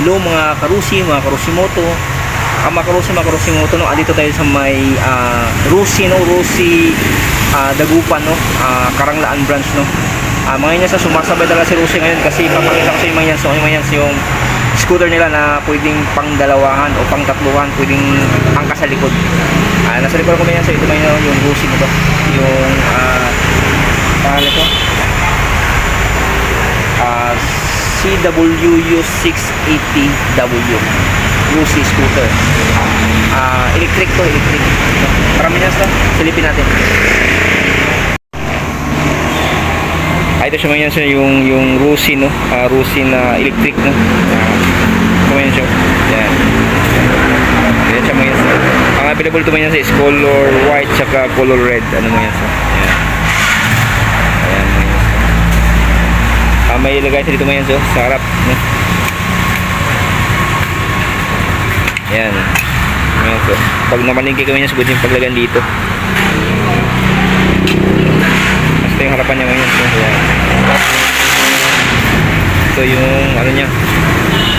Hello mga karusi, mga karusimoto. Mga karusimoto, no, dito tayo sa may Rusi, no, Rusi Dagupan, no, Karanglaan branch, no. Mga yan sa sumasabay talaga si Rusi ngayon kasi papakita ko sa mga yan. So yung mga yan yung scooter nila na pwedeng pang dalawahan o pang tatluhan, pwedeng angkas sa likod. Nasa likod ko yan sa ito may yung Rusi nito, yung pangalan ko, CWU 680W Rusi scooter. Electric to, electric. Marami na sa silipin natin. Ito siya mga yan siya, yung Rusi, no, Rusi na electric, no. Ito mga yan siya. Yan. Yan siya mga yan siya. Ang available ito mga yan siya is color white tsaka color red. Ano mga yan siya. Yan. Ayan mga yan siya. May ilagay sa dito mga yan siya sa harap, no. Yan. Yan siya. Pag namalingki kami yan, siguro yung paglagan dito. Ito yung harapan niya mga yan. Yan. Ito yung ano niya,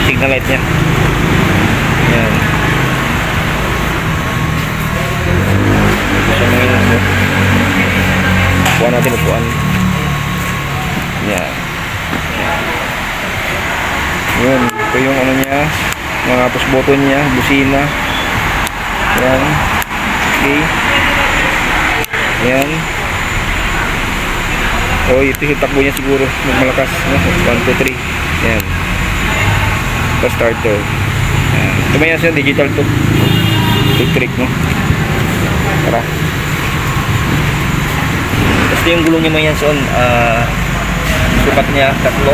signal light niya. Yan. Ito siya mga yan. Upuan natin, upuan. Yan. Yun. Ito yung ano niya, mga push button niya, busina. Yan. Okay. Yan. Oh, ito yung takbo niya siguro malakas, no? 1, 2, 3. Yan. Ito starter. Yan. Ito ba yan siya? Digital to. Electric, no? Tara. Tapos yung gulong niya mga yan son. Sukat niya, tatlo.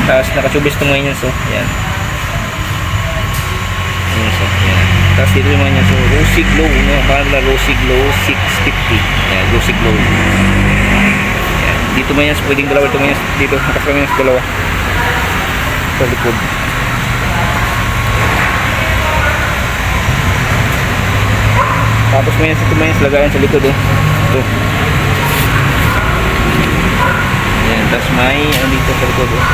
Tapos nakasubis ito mga yan so. Yan. Yan so. Yan. Tapos dito yung mga yan so. Rusi Glow, no? Parang na Rusi Glow 650. Yan. Rusi Glow. Dito may yan, pwedeng dalawa ito may yan, dito, nakasama yan sa dalawa sa likod. Tapos may yan, ito may yan, lagayan sa likod, oh. Ito. Yan, tapos may ano dito sa likod, oh.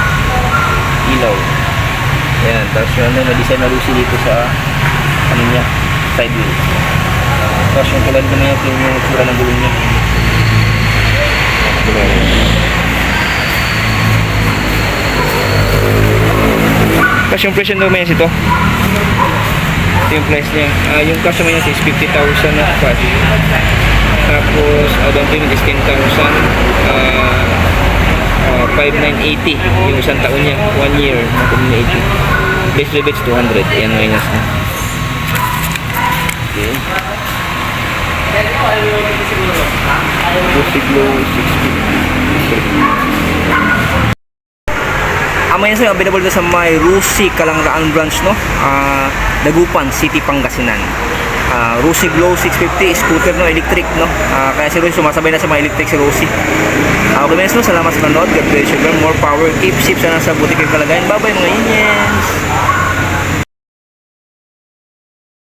Ilaw. Yan, tapos yun, na-design na Rusi dito sa ano niya, side wheel. Tapos yung kulay nito may yan, yung tsura ng gulong niya. Tapos yung presyo naman ito. Ito yung price niya. Yung cash naman is 50,000 na cash. Tapos down payment is 10,000. 5,980 yung isang taon niya. 1 year 5,980. Base rebates 200. Ayan minus na. Okay. Rusi Glow 650. Yan sir, available na sa may Rusi Karanglaan branch, no, Dagupan City, Pangasinan. Rusi Glow 650 scooter, no, electric, no. Kaya si Rusi sumasabay na sa mga electric si Rusi. Okay, no, salamat sa panood. God bless you. More power, keep safe sana sa buti kayong kalagayan. Bye bye mga Indians.